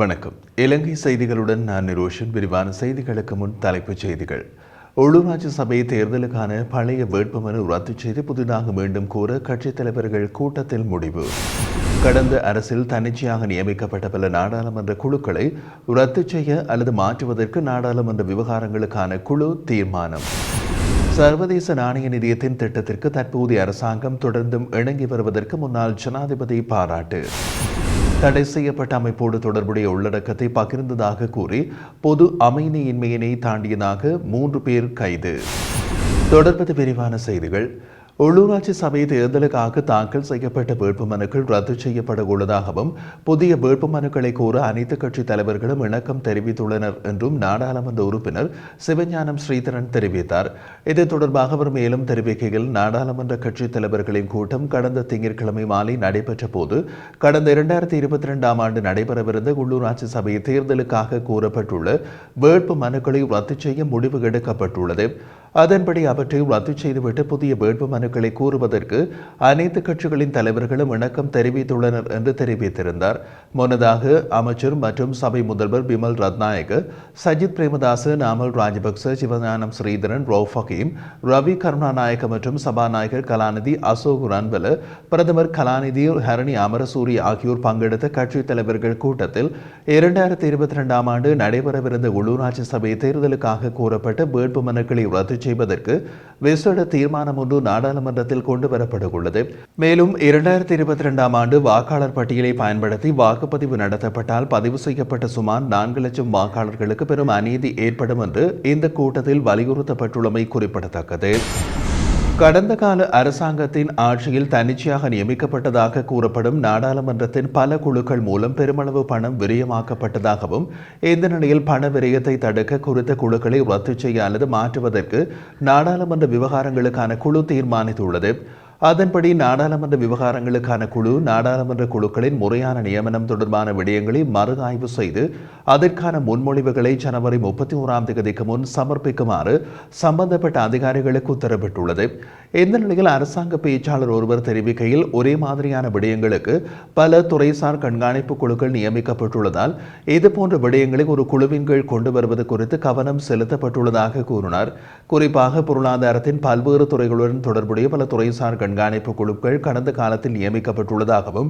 வணக்கம். இலங்கை செய்திகளுடன் நான் நிரோஷன். விரிவான செய்திகளுக்கு முன் தலைப்புச் செய்திகள். உள்ளூராட்சி சபை தேர்தலுக்கான பழைய வேட்புமனு ரத்து செய்து புதிதாக மீண்டும் கூற கட்சித் தலைவர்கள் கூட்டத்தில் முடிவு. கடந்த அரசில் தன்னிச்சையாக நியமிக்கப்பட்ட பல நாடாளுமன்ற குழுக்களை ரத்து செய்ய அல்லது மாற்றுவதற்கு நாடாளுமன்ற விவகாரங்களுக்கான குழு தீர்மானம். சர்வதேச நாணய நிதியத்தின் திட்டத்திற்கு தற்போதைய அரசாங்கம் தொடர்ந்தும் இணங்கி வருவதற்கு முன்னாள் ஜனாதிபதி பாராட்டு. தடை செய்யப்பட்ட அமைப்போடு தொடர்புடைய உள்ளடக்கத்தை பகிர்ந்ததாக கூறி பொது அமைதியின்மையினை தாண்டியதாக 3 பேர் கைது. தொடர்பது விரிவான செய்திகள். உள்ளூராட்சி சபை தேர்தலுக்காக தாக்கல் செய்யப்பட்ட வேட்புமனுக்கள் ரத்து செய்யப்பட உள்ளதாகவும் புதிய வேட்புமனுக்களை கோர அனைத்து கட்சி தலைவர்களும் இணக்கம் தெரிவித்துள்ளனர் என்றும் நாடாளுமன்ற உறுப்பினர் சிவஞானம் ஸ்ரீதரன் தெரிவித்தார். இது தொடர்பாக அவர் மேலும் தெரிவிக்கையில், நாடாளுமன்ற கட்சி தலைவர்களின் கூட்டம் கடந்த திங்கட்கிழமை மாலை நடைபெற்ற போது கடந்த 2022ஆம் ஆண்டு நடைபெறவிருந்த உள்ளூராட்சி சபை தேர்தலுக்காக கூறப்பட்டுள்ள வேட்பு மனுக்களை ரத்து செய்ய முடிவு எடுக்கப்பட்டுள்ளது. அதன்படி அவற்றை ரத்து செய்துவிட்டு புதிய வேட்பு மனுக்களை கூறுவதற்கு அனைத்து கட்சிகளின் தலைவர்களும் இணக்கம் தெரிவித்துள்ளனர் என்று தெரிவித்திருந்தார். முன்னதாக அமைச்சர் மற்றும் சபை முதல்வர் பிமல் ரத்நாயக்க, சஜித் பிரேமதாச, நாமல் ராஜபக்ச, சிவஞானம் ஸ்ரீதரன், ரவுஃப் ஹக்கீம், ரவி கருணாநாயக்க மற்றும் சபாநாயகர் கலாநிதி அசோக் ரன்வல, பிரதமர் கலாநிதி ஹரணி அமரசூரி ஆகியோர் பங்கெடுத்த கட்சித் தலைவர்கள் கூட்டத்தில் 2022ஆம் ஆண்டு நடைபெறவிருந்த உள்ளூராட்சி சபை தேர்தலுக்காக கூறப்பட்ட வேட்பு மனுக்களை ரத்து செய்வதற்கு விசேட தீர்மானம் ஒன்று நாடாளுமன்றத்தில் கொண்டுவரப்பட உள்ளது. மேலும் 2022ஆம் ஆண்டு வாக்காளர் பட்டியலை பயன்படுத்தி வாக்குப்பதிவு நடத்தப்பட்டால் பதிவு செய்யப்பட்ட சுமார் 4 லட்சம் வாக்காளர்களுக்கு பெரும் அநீதி ஏற்படும் என்று இந்த கூட்டத்தில் வலியுறுத்தப்பட்டுள்ளமை குறிப்பிடத்தக்கது. கடந்த கால அரசாங்கத்தின் ஆட்சியில் தன்னிச்சையாக நியமிக்கப்பட்டதாக கூறப்படும் நாடாளுமன்றத்தின் பல குழுக்கள் மூலம் பெருமளவு பணம் விரயமாக்கப்பட்டதாகவும் இந்த நிலையில் பண விரயத்தை தடுக்க குறித்த குழுக்களை ரத்து செய்ய அல்லது மாற்றுவதற்கு நாடாளுமன்ற விவகாரங்களுக்கான குழு தீர்மானித்துள்ளது. அதன்படி நாடாளுமன்ற விவகாரங்களுக்கான குழு நாடாளுமன்ற குழுக்களின் முறையான நியமனம் தொடர்பான விடயங்களை மறு ஆய்வு செய்து அதற்கான முன்மொழிவுகளை ஜனவரி 31ஆம் தேதிக்கு முன் சமர்ப்பிக்குமாறு சம்பந்தப்பட்ட அதிகாரிகளுக்கு உத்தரவிட்டுள்ளது. இந்த நிலையில் அரசாங்க பேச்சாளர் ஒருவர் தெரிவிக்கையில், ஒரே மாதிரியான விடயங்களுக்கு பல துறைசார் கண்காணிப்பு குழுக்கள் நியமிக்கப்பட்டுள்ளதால் இதுபோன்ற விடயங்களை ஒரு குழுவின் கீழ் கொண்டு வருவது குறித்து கவனம் செலுத்தப்பட்டுள்ளதாக கூறினார். குறிப்பாக பொருளாதாரத்தின் பல்வேறு துறைகளுடன் தொடர்புடைய பல துறைசார் கண்காணிப்பு குழுக்கள் கடந்த காலத்தில் நியமிக்கப்பட்டுள்ளதாகவும்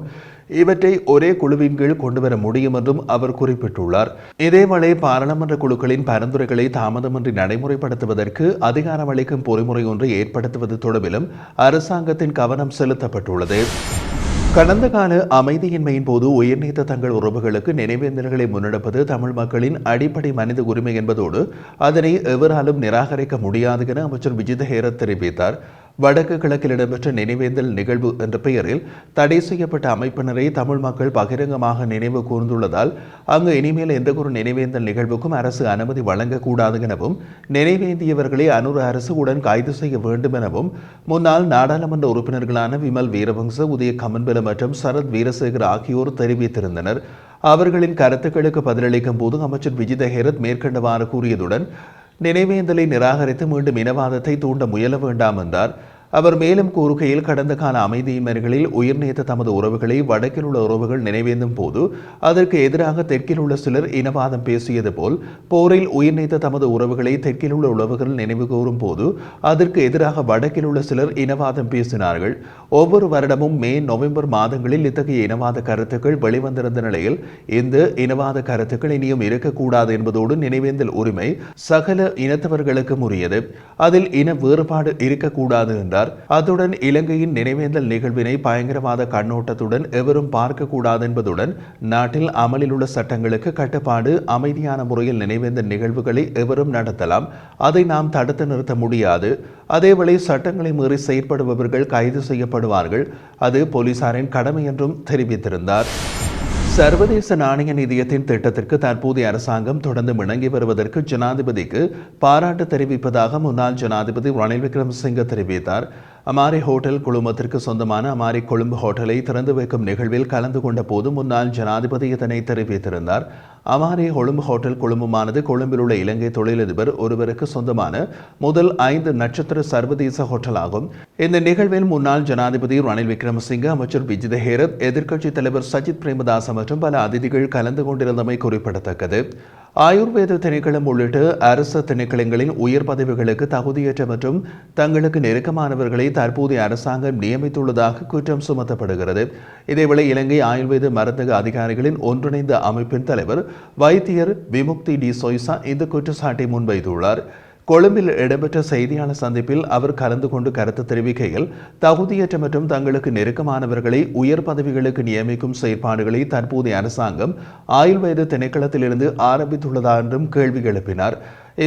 இவற்றை ஒரே குழுவின் கீழ் கொண்டுவர முடியும் என்றும் அவர் குறிப்பிட்டுள்ளார். இதேவேளை பாராளுமன்ற குழுக்களின் பரிந்துரைகளை தாமதமின்றி நடைமுறைப்படுத்துவதற்கு அதிகாரம் அளிக்கும் பொறிமுறை ஒன்றை ஏற்படுத்துவது தொடர்பிலும் அரசாங்கத்தின் கவனம் செலுத்தப்பட்டுள்ளது. கடந்த கால அமைதியின்மையின் போது உயிர்நீத்த தங்கள் உறவுகளுக்கு நினைவேந்தல்களை முன்னெடுப்பது தமிழ் மக்களின் அடிப்படை மனித உரிமை என்பதோடு அதனை எவராலும் நிராகரிக்க முடியாது என அமைச்சர் விஜித ஹேரத் தெரிவித்தார். வடக்கு கிழக்கில் இடம்பெற்ற நினைவேந்தல் நிகழ்வு என்ற பெயரில் தடை செய்யப்பட்ட அமைப்பினரை தமிழ் மக்கள் பகிரங்கமாக நினைவு கூர்ந்துள்ளதால் அங்கு இனிமேல் எந்த ஒரு நினைவேந்தல் நிகழ்வுக்கும் அரசு அனுமதி வழங்கக்கூடாது எனவும் நினைவேந்தியவர்களை அனுர அரசு உடன் கைது செய்ய வேண்டும் எனவும் முன்னாள் நாடாளுமன்ற உறுப்பினர்களான விமல் வீரவங்ச, உதய கமன்பல மற்றும் சரத் வீரசேகர் ஆகியோர் தெரிவித்திருந்தனர். அவர்களின் கருத்துக்களுக்கு பதிலளிக்கும் போது அமைச்சர் விஜித ஹேரத் மேற்கண்டவாறு கூறியதுடன் நினைவேந்தலை நிராகரித்து மீண்டும் இனவாதத்தை தூண்ட முயல வேண்டாம் என்றார். அவர் மேலும் கூறுகையில், கடந்த கால அமைதியின்மைகளில் உயிர்நீத்த தமது உறவுகளை வடக்கில் உள்ள உறவுகள் நினைவேந்தும் போது அதற்கு எதிராக தெற்கில் உள்ள சிலர் இனவாதம் பேசியது போல் போரில் உயிர்நீத்த தமது உறவுகளை தெற்கில் உள்ள உறவுகள் நினைவு கூறும் போது அதற்கு எதிராக வடக்கில் உள்ள சிலர் இனவாதம் பேசினார்கள். ஒவ்வொரு வருடமும் மே, நவம்பர் மாதங்களில் இத்தகைய இனவாத கருத்துக்கள் வெளிவந்திருந்த நிலையில் இந்த இனவாத கருத்துக்கள் இனியும் இருக்கக்கூடாது என்பதோடு நினைவேந்தல் உரிமை சகல இனத்தவர்களுக்கும் உரியது, அதில் இன வேறுபாடு இருக்கக்கூடாது என்றார். அத்துடன் இலங்கையின் நினைவேந்தல் நிகழ்வினை பயங்கரவாத கண்ணோட்டத்துடன் எவரும் பார்க்கக்கூடாது என்பதுடன் நாட்டில் அமலில் உள்ள சட்டங்களுக்கு கட்டுப்பாடு, அமைதியான முறையில் நினைவேந்தல் நிகழ்வுகளை எவரும் நடத்தலாம், அதை நாம் தடுத்து நிறுத்த முடியாது. அதேவேளை சட்டங்களை மீறி செயற்படுபவர்கள் கைது செய்யப்படுவார்கள், அது போலீசாரின் கடமை என்றும் தெரிவித்திருந்தார். சர்வதேச நாணய நிதியத்தின் திட்டத்திற்கு தற்போதைய அரசாங்கம் தொடர்ந்து இணங்கி வருவதற்கு ஜனாதிபதிக்கு பாராட்டு தெரிவிப்பதாக முன்னாள் ஜனாதிபதி ரணில் விக்ரமசிங்க தெரிவித்தார். அமாரி ஹோட்டல் குழுமத்திற்கு சொந்தமான அமாரி கொழும்பு ஹோட்டலை திறந்து வைக்கும் நிகழ்வில் கலந்து கொண்ட போது முன்னாள் ஜனாதிபதி இதனை தெரிவித்திருந்தார். அமாரே கொழும்பு ஹோட்டல் கொழும்புமானது கொழும்பில் உள்ள இலங்கை தொழிலதிபர் ஒருவருக்கு சொந்தமான முதல் 5 நட்சத்திர சர்வதேச ஹோட்டல் ஆகும். இந்த நிகழ்வில் முன்னாள் ஜனாதிபதி ரணில் விக்ரமசிங்க, அமைச்சர் விஜித ஹேரத், எதிர்க்கட்சித் தலைவர் சஜித் பிரேமதாச மற்றும் பல அதிதிகள் கலந்து கொண்டிருந்தமை குறிப்பிடத்தக்கது. ஆயுர்வேத திணைக்களம் உள்ளிட்ட அரசு திணைக்களங்களின் உயர் பதவிகளுக்கு தகுதியற்ற மற்றும் தங்களுக்கு நெருக்கமானவர்களை தற்போதைய அரசாங்கம் நியமித்துள்ளதாக குற்றம் சுமத்தப்படுகிறது. இதேவேளை இலங்கை ஆயுர்வேத மருந்தக அதிகாரிகளின் ஒன்றிணைந்த அமைப்பின் தலைவர் வைத்தியர் விமுக்தி டி சொய்சா இந்த குற்றச்சாட்டை முன்வைத்துள்ளார். கொழும்பில் இடம்பெற்ற செய்தியாளர் சந்திப்பில் அவர் கலந்து கொண்டு கருத்து தெரிவிக்கையில், தகுதியற்ற மற்றும் தங்களுக்கு நெருக்கமானவர்களை உயர் பதவிகளுக்கு நியமிக்கும் செயற்பாடுகளை தற்போதைய அரசாங்கம் ஆயுர்வேத திணைக்களத்திலிருந்து ஆரம்பித்துள்ளதா என்றும் கேள்வி எழுப்பினார்.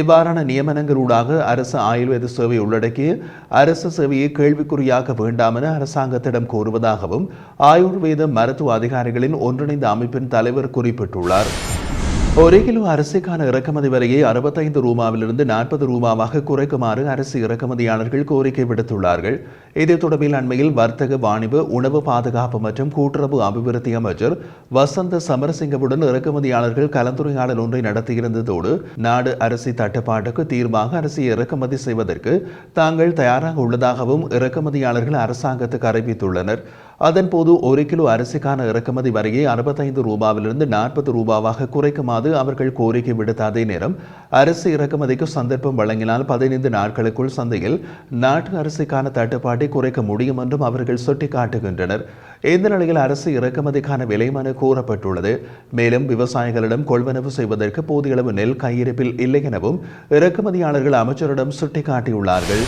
இவ்வாறான நியமனங்களூடாக அரசு ஆயுர்வேத சேவை உள்ளடக்கிய அரசு சேவையை கேள்விக்குறியாக்க வேண்டாம் என அரசாங்கத்திடம் கோருவதாகவும் ஆயுர்வேத மருத்துவ அதிகாரிகளின் ஒன்றிணைந்த அமைப்பின் தலைவர் குறிப்பிட்டுள்ளார். 1 கிலோ அரிசிக்கான இறக்குமதி வரையை 65 ரூபாவிலிருந்து 40 ரூபாவாக குறைக்குமாறு அரிசி இறக்குமதியாளர்கள் கோரிக்கை விடுத்துள்ளார்கள். இது தொடர்பில் அண்மையில் வர்த்தக, வாணிப, உணவு பாதுகாப்பு மற்றும் கூட்டுறவு அபிவிருத்தி அமைச்சர் வசந்த சமரசிங்கவுடன் இறக்குமதியாளர்கள் கலந்துரையாடல் ஒன்றை நடத்தியிருந்ததோடு, நாடு அரிசி தட்டுப்பாட்டுக்கு தீர்வாக அரிசியை இறக்குமதி செய்வதற்கு தாங்கள் தயாராக உள்ளதாகவும் இறக்குமதியாளர்கள் அரசாங்கத்துக்கு அறிவித்துள்ளனர். அதன்போது 1 கிலோ அரிசிக்கான இறக்குமதி வரையை 65 ரூபாவிலிருந்து 40 ரூபாவாக குறைக்குமாறு அவர்கள் கோரிக்கை விடுத்த அதே நேரம், அரிசி இறக்குமதிக்கு சந்தர்ப்பம் வழங்கினால் 15 நாட்களுக்குள் சந்தையில் நாட்டு அரிசிக்கான தட்டுப்பாட்டை குறைக்க முடியும் என்றும் அவர்கள் சுட்டிக்காட்டுகின்றனர். இந்த நிலையில் அரிசி இறக்குமதிக்கான விலை மனு கோரப்பட்டுள்ளது. மேலும் விவசாயிகளிடம் கொள்வனவு செய்வதற்கு போதிய அளவு நெல் கையிருப்பில் இல்லை எனவும் இறக்குமதியாளர்கள் அமைச்சரிடம் சுட்டிக்காட்டியுள்ளார்கள்.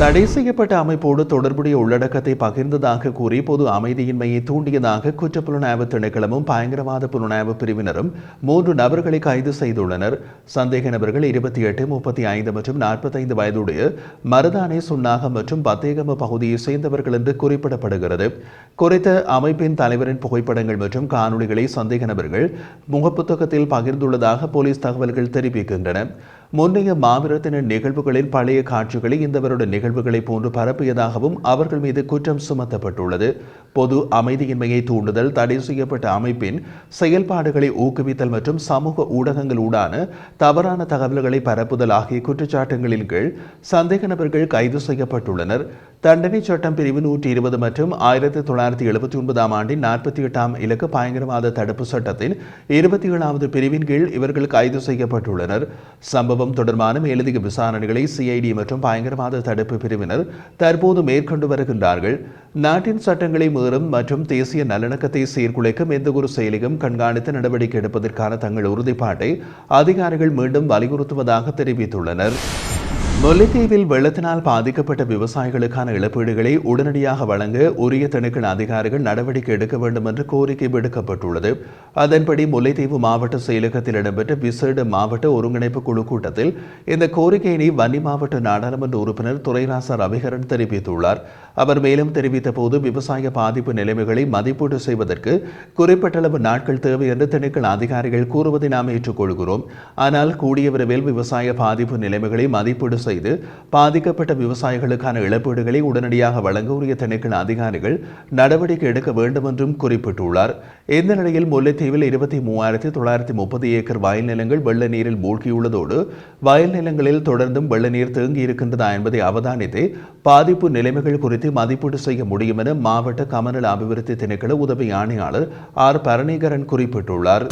தடை செய்யப்பட்ட அமைப்போடு தொடர்புடைய உள்ளடக்கத்தை பகிர்ந்ததாக கூறி பொது அமைதியின்மையை தூண்டியதாக குற்றப்புலனாய்வு திணைக்களமும் பயங்கரவாத புலனாய்வு பிரிவினரும் 3 நபர்களை கைது செய்துள்ளனர். சந்தேக நபர்கள் 28, 35 மற்றும் 45 வயதுடைய மருதானே, சுன்னாகம் மற்றும் பத்தேகம பகுதியை சேர்ந்தவர்கள் என்று குறிப்பிடப்படுகிறது. குறித்த அமைப்பின் தலைவரின் புகைப்படங்கள் மற்றும் காணொலிகளை சந்தேக நபர்கள் முகப்புத்தகத்தில் பகிர்ந்துள்ளதாக போலீஸ் தகவல்கள் தெரிவிக்கின்றன. முன்னைய மாவீரத்தின நிகழ்வுகளின் பழைய காட்சிகளை இந்த வருட நிகழ்வுகளை போன்று பரப்பியதாகவும் அவர்கள் மீது குற்றம் சுமத்தப்பட்டுள்ளது. பொது அமைதியின்மையை தூண்டுதல், தடை செய்யப்பட்ட அமைப்பின் செயல்பாடுகளை ஊக்குவித்தல் மற்றும் சமூக ஊடகங்களூடான தவறான தகவல்களை பரப்புதல் ஆகிய குற்றச்சாட்டுகளின் கீழ் சந்தேக நபர்கள் கைது செய்யப்பட்டுள்ளனர். தண்டனை சட்டம் பிரிவு 120 மற்றும் 1979 ஆண்டின் 48ஆம் இலக்க பயங்கரவாத தடுப்பு சட்டத்தின் 27வது பிரிவின் கீழ் இவர்கள் கைது செய்யப்பட்டுள்ளனர். சம்பவம் தொடர்பான மேலதிக விசாரணைகளை சிஐடி மற்றும் பயங்கரவாத தடுப்பு பிரிவினர் தற்போது மேற்கொண்டு வருகின்றார்கள். நாட்டின் சட்டங்களை மீறும் மற்றும் தேசிய நல்லிணக்கத்தை சீர்குலைக்கும் எந்தவொரு செயலையும் கண்காணித்து நடவடிக்கை எடுப்பதற்கான தங்கள் உறுதிப்பாட்டை அதிகாரிகள் மீண்டும் வலியுறுத்துவதாக தெரிவித்துள்ளனர். முல்லைத்தீவில் வெள்ளத்தினால் பாதிக்கப்பட்ட விவசாயிகளுக்கான இழப்பீடுகளை உடனடியாக வழங்க உரிய திணைக்கள அதிகாரிகள் நடவடிக்கை எடுக்க வேண்டும் என்று கோரிக்கை விடுக்கப்பட்டுள்ளது. அதன்படி முல்லைத்தீவு மாவட்ட செயலகத்தில் இடம்பெற்ற விசேட மாவட்ட ஒருங்கிணைப்பு குழு கூட்டத்தில் இந்த கோரிக்கையினை வன்னி மாவட்ட நாடாளுமன்ற உறுப்பினர் துரைராசா ரவிகரன் தெரிவித்துள்ளார். அவர் மேலும் தெரிவித்த போது, விவசாய பாதிப்பு நிலைமைகளை மதிப்பீடு செய்வதற்கு குறிப்பிட்ட அளவு நாட்கள் தேவை என்று திணைக்கள அதிகாரிகள் கூறுவதை நாம் ஏற்றுக்கொள்கிறோம். ஆனால் கூடிய விரைவில் விவசாய பாதிப்பு நிலைமைகளை மதிப்பீடு செய்து பாதிக்கப்பட்ட விவசாயிகளுக்கான இழப்பீடுகளை உடனடியாக வழங்க உரிய திணைக்கள அதிகாரிகள் நடவடிக்கை எடுக்க வேண்டும் என்றும் குறிப்பிட்டுள்ளார். இந்த நிலையில் முல்லைத்தீவில் 23,930 ஏக்கர் வயல் நிலங்கள் வெள்ள நீரில் மூழ்கியுள்ளதோடு வயல் நிலங்களில் தொடர்ந்தும் வெள்ள நீர் தேங்கி இருக்கின்றதா என்பதை அவதானித்து பாதிப்பு நிலைமைகள் குறித்து மதிப்பீடு செய்ய முடியும் என மாவட்ட கமநல அபிவிருத்தி திணைக்கள உதவி ஆணையாளர் ஆர் பரணிகரன் குறிப்பிட்டுள்ளார்.